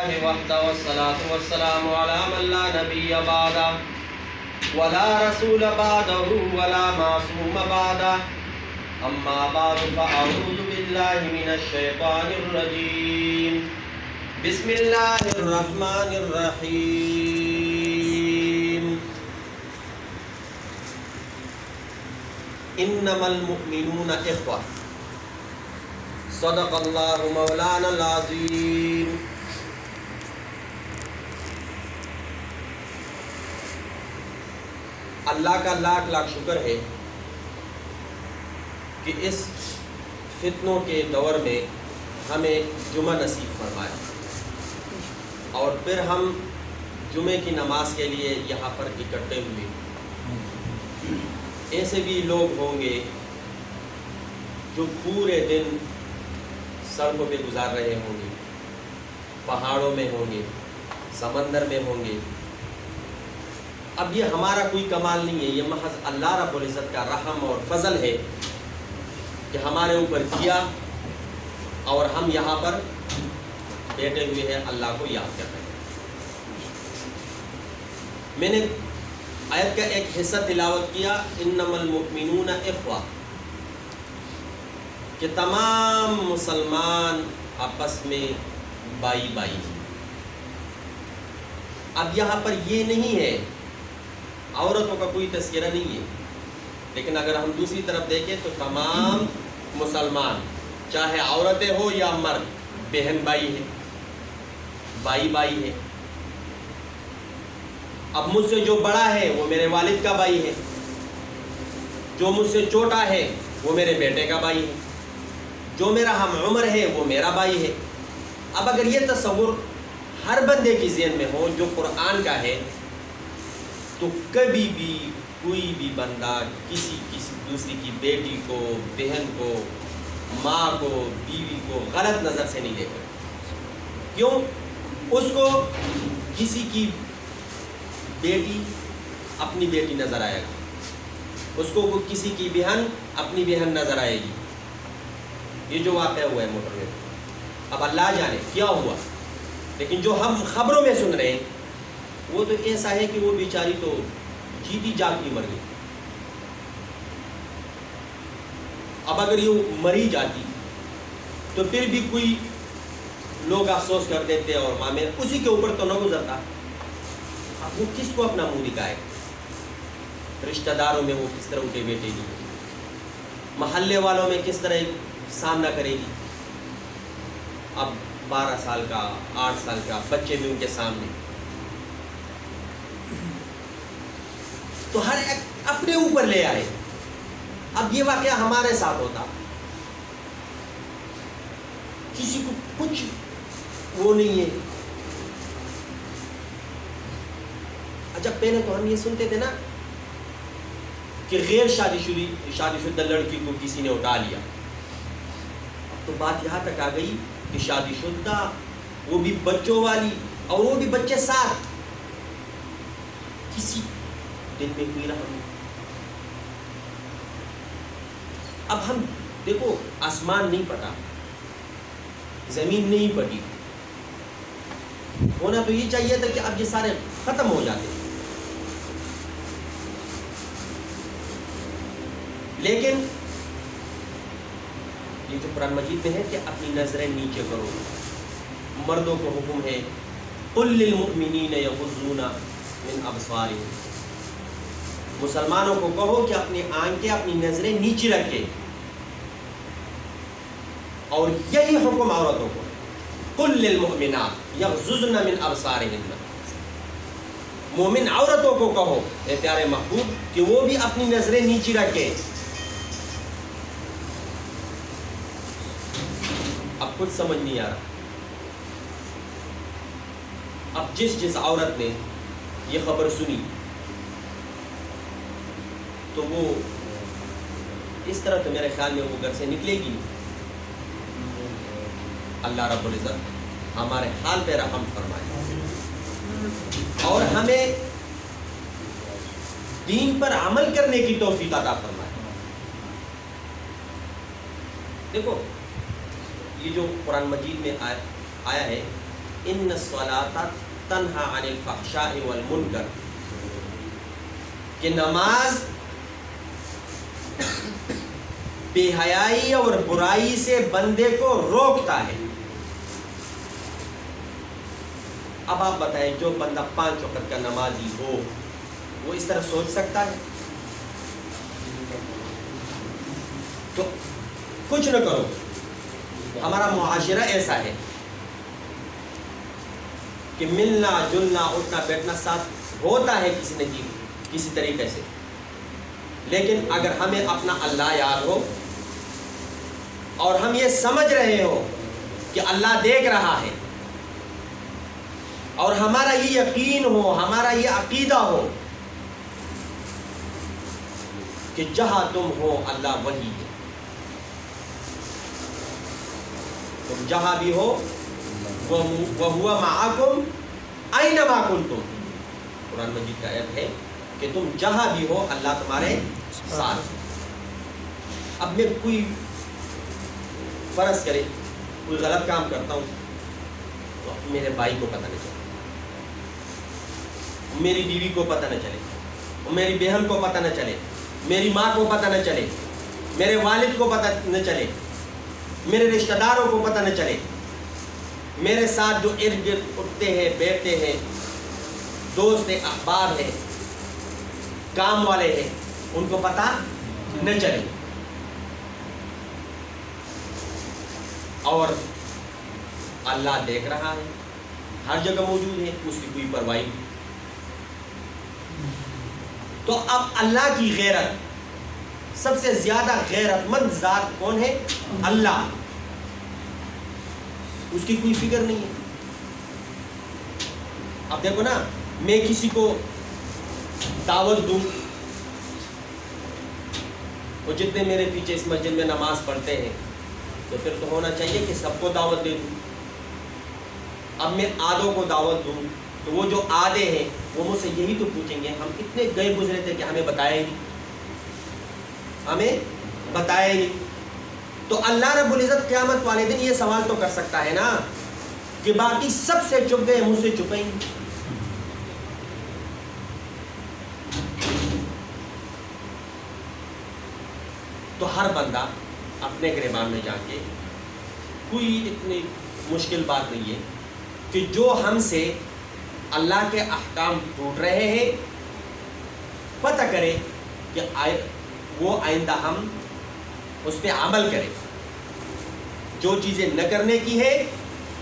لله وحده والصلاة والسلام على من لا نبي بعده ولا رسول بعده ولا معصوم بعده أما بعد فأعوذ بالله من الشيطان الرجيم بسم الله الرحمن الرحيم إنما المؤمنون إخوة صدق اللہ مولانا العظیم. اللہ کا لاکھ لاکھ شکر ہے کہ اس فتنوں کے دور میں ہمیں جمعہ نصیب فرمایا اور پھر ہم جمعے کی نماز کے لیے یہاں پر اکٹھے ہوئے. ایسے بھی لوگ ہوں گے جو پورے دن سڑکوں پہ گزار رہے ہوں گے، پہاڑوں میں ہوں گے، سمندر میں ہوں گے. اب یہ ہمارا کوئی کمال نہیں ہے، یہ محض اللہ رب العزت کا رحم اور فضل ہے کہ ہمارے اوپر کیا اور ہم یہاں پر بیٹھے ہوئے ہیں اللہ کو یاد کر رہے ہیں. میں نے آیت کا ایک حصہ تلاوت کیا، انما المؤمنون اخوہ، کہ تمام مسلمان آپس میں بائی بائی ہیں. اب یہاں پر یہ نہیں ہے، عورتوں کا کوئی تذکرہ نہیں ہے، لیکن اگر ہم دوسری طرف دیکھیں تو تمام مسلمان چاہے عورتیں ہو یا مرد بہن بھائی ہے، بائی بائی ہے. اب مجھ سے جو بڑا ہے وہ میرے والد کا بھائی ہے، جو مجھ سے چھوٹا ہے وہ میرے بیٹے کا بھائی ہے، جو میرا ہم عمر ہے وہ میرا بھائی ہے. اب اگر یہ تصور ہر بندے کی ذہن میں ہو جو قرآن کا ہے تو کبھی بھی کوئی بھی بندہ کسی دوسری کی بیٹی کو، بہن کو، ماں کو، بیوی کو غلط نظر سے نہیں دیکھے. کیوں؟ اس کو کسی کی بیٹی اپنی بیٹی نظر آئے گا، اس کو کسی کی بہن اپنی بہن نظر آئے گی. یہ جو واقعہ ہوا ہے موٹر میں، اب اللہ جانے کیا ہوا، لیکن جو ہم خبروں میں سن رہے ہیں وہ تو ایسا ہے کہ وہ بیچاری تو جیتی جاگتی مر گئی. اب اگر یہ مری جاتی تو پھر بھی کوئی لوگ افسوس کر دیتے اور ماں میں اسی کے اوپر تو نہ گزرتا. اب وہ کس کو اپنا منہ دکھائے؟ رشتہ داروں میں وہ کس طرح اٹھے بیٹھے گی، محلے والوں میں کس طرح سامنا کرے گی. اب 12 سال کا، 8 سال کا بچے بھی ان کے سامنے، تو ہر ایک اپنے اوپر لے آئے. اب یہ واقعہ ہمارے ساتھ ہوتا، کسی کو کچھ وہ نہیں ہے. اچھا پہلے تو ہم یہ سنتے تھے نا کہ غیر شادی شدہ لڑکی کو کسی نے اٹھا لیا. اب تو بات یہاں تک آ گئی کہ شادی شدہ، وہ بھی بچوں والی، اور وہ بھی بچے ساتھ، کسی دل میں کوئی رحم نہیں. اب ہم دیکھو آسمان نہیں پٹا، زمین نہیں پٹی، ہونا تو یہ چاہیے تھا کہ اب یہ سارے ختم ہو جاتے، لیکن یہ جو قرآن مجید میں ہے کہ اپنی نظریں نیچے کرو. مردوں کو حکم ہے قل للمؤمنین یغضون من ابصارہم، مسلمانوں کو کہو کہ اپنی آنکھیں، اپنی نظریں نیچے رکھے. اور یہی حکم عورتوں کو، قل للمؤمنات یغضضن من ابصارہن، مومن عورتوں کو کہو اے پیارے محبوب کہ وہ بھی اپنی نظریں نیچے رکھے. اب کچھ سمجھ نہیں آ رہا. اب جس عورت نے یہ خبر سنی تو وہ اس طرح تو میرے خیال میں وہ گھر سے نکلے گی. اللہ رب العزت ہمارے حال پہ رحم فرمائے اور ہمیں دین پر عمل کرنے کی توفیق عطا فرمائے. دیکھو یہ جو قرآن مجید میں آیا ہے ان الصلاۃ تنہا عن الفحشاء والمنکر، کہ نماز بے حیائی اور برائی سے بندے کو روکتا ہے۔ اب آپ بتائیں، جو بندہ 5 وقت کا نمازی ہو وہ اس طرح سوچ سکتا ہے؟ تو کچھ نہ کرو، ہمارا معاشرہ ایسا ہے کہ ملنا جلنا اٹھنا بیٹھنا ساتھ ہوتا ہے کسی طریقے سے، لیکن اگر ہمیں اپنا اللہ یاد ہو اور ہم یہ سمجھ رہے ہو کہ اللہ دیکھ رہا ہے، اور ہمارا یہ یقین ہو، ہمارا یہ عقیدہ ہو کہ جہاں تم ہو اللہ وہی ہے، تم جہاں بھی ہو وَهُوَ مَعَكُمْ أَيْنَمَا كُنْتُمْ، قرآن مجید کا آیت ہے کہ تم جہاں بھی ہو اللہ تمہارے ساتھ۔ اب میں کوئی فرض کرے کوئی غلط کام کرتا ہوں تو میرے بھائی کو پتہ نہ چلے، میری بیوی کو پتہ نہ چلے، میری بہن کو پتہ نہ چلے، میری ماں کو پتہ نہ چلے، میرے والد کو پتہ نہ چلے، میرے رشتہ داروں کو پتہ نہ چلے، میرے ساتھ جو ارد گرد اٹھتے ہیں بیٹھتے ہیں، دوست ہیں، احباب ہیں، کام والے ہیں، ان کو پتہ نہ چلے، اور اللہ دیکھ رہا ہے، ہر جگہ موجود ہے، اس کی کوئی پرواہ نہیں۔ تو اب اللہ کی غیرت، سب سے زیادہ غیرت مند ذات کون ہے؟ اللہ، اس کی کوئی فکر نہیں ہے۔ اب دیکھو نا، میں کسی کو دعوت دوں، وہ جتنے میرے پیچھے اس مسجد میں نماز پڑھتے ہیں، تو پھر تو ہونا چاہیے کہ سب کو دعوت دے دوں۔ اب میں آدھوں کو دعوت دوں تو وہ جو آدھے ہیں وہ مجھ سے یہی تو پوچھیں گے، ہم اتنے گئے گزرے تھے کہ ہمیں بتایا نہیں، ہمیں بتایا نہیں۔ تو اللہ رب العزت قیامت والے دن یہ سوال تو کر سکتا ہے نا کہ باقی سب سے چپ گئے، مجھ سے چپیں گے۔ تو ہر بندہ اپنے گریبان میں جا کے، کوئی اتنی مشکل بات نہیں ہے کہ جو ہم سے اللہ کے احکام ٹوٹ رہے ہیں، پتہ کرے کہ وہ آئندہ ہم اس پہ عمل کریں، جو چیزیں نہ کرنے کی ہے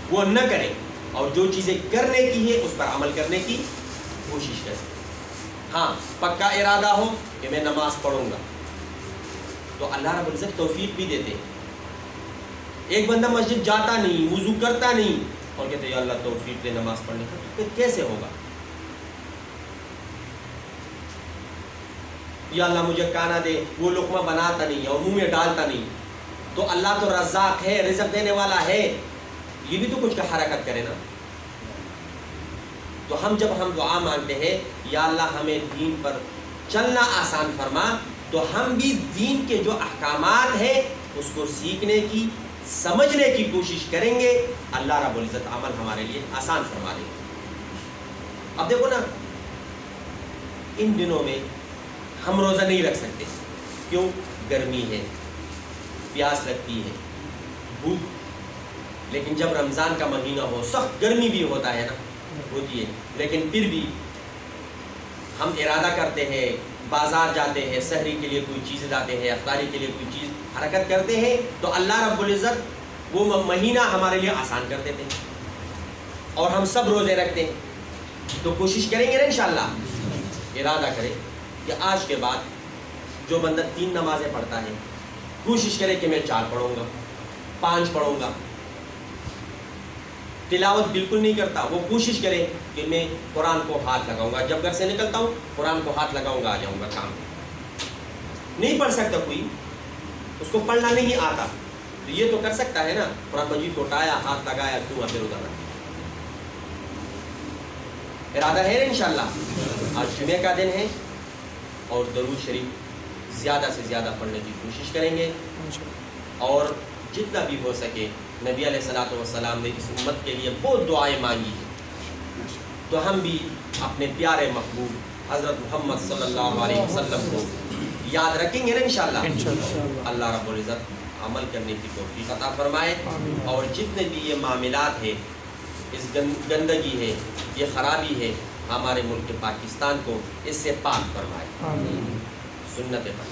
وہ نہ کریں، اور جو چیزیں کرنے کی ہے اس پر عمل کرنے کی کوشش کریں۔ ہاں، پکا ارادہ ہو کہ میں نماز پڑھوں گا تو اللہ رب العزت توفیق بھی دیتے ہیں۔ ایک بندہ مسجد جاتا نہیں، وضو کرتا نہیں، اور کہتے یا اللہ توفیق دے نماز پڑھنے کا، تو کیسے ہوگا؟ یا اللہ مجھے کھانا دے، وہ لقمہ بناتا نہیں اور منہ میں ڈالتا نہیں، تو اللہ تو رزاق ہے، رزق دینے والا ہے، یہ بھی تو کچھ کا حرکت کرے نا۔ تو جب ہم دعا مانگتے ہیں یا اللہ ہمیں دین پر چلنا آسان فرما، تو ہم بھی دین کے جو احکامات ہیں اس کو سیکھنے کی، سمجھنے کی کوشش کریں گے، اللہ رب العزت عمل ہمارے لیے آسان فرما دے گا۔ اب دیکھو نا، ان دنوں میں ہم روزہ نہیں رکھ سکتے، کیوں؟ گرمی ہے، پیاس لگتی ہے، بھوک، لیکن جب رمضان کا مہینہ ہو، سخت گرمی بھی ہوتا ہے نا، ہوتی ہے، لیکن پھر بھی ہم ارادہ کرتے ہیں، بازار جاتے ہیں، سحری کے لیے کوئی چیز لاتے ہیں، افطاری کے لیے کوئی چیز حرکت کرتے ہیں، تو اللہ رب العزت وہ مہینہ ہمارے لیے آسان کر دیتے ہیں، اور ہم سب روزے رکھتے ہیں۔ تو کوشش کریں گے نا انشاءاللہ، ارادہ کریں کہ آج کے بعد جو بندہ 3 نمازیں پڑھتا ہے، کوشش کرے کہ میں 4 پڑھوں گا، 5 پڑھوں گا۔ تلاوت بالکل نہیں کرتا، وہ کوشش کرے کہ میں قرآن کو ہاتھ لگاؤں گا، جب گھر سے نکلتا ہوں قرآن کو ہاتھ لگاؤں گا، آ جاؤں گا کام۔ نہیں پڑھ سکتا کوئی، اس کو پڑھنا نہیں آتا، تو یہ تو کر سکتا ہے نا، قرآن مجید کو اٹھایا، ہاتھ لگایا، کیوں پھر ادھر رکھا۔ ارادہ ہے انشاءاللہ۔ آج جمعہ کا دن ہے اور درود شریف زیادہ سے زیادہ پڑھنے کی کوشش کریں گے، اور جتنا بھی ہو سکے نبی علیہ الصلوۃ والسلام نے اس امت کے لیے بہت دعائیں مانگی ہیں، تو ہم بھی اپنے پیارے محبوب حضرت محمد صلی اللہ علیہ وسلم کو یاد رکھیں گے نا انشاءاللہ۔ اللہ رب العزت عمل کرنے کی توفیق عطا فرمائے، اور جتنے بھی یہ معاملات ہے، اس گندگی ہے، یہ خرابی ہے، ہمارے ملک پاکستان کو اس سے پاک فرمائے۔ سنت پر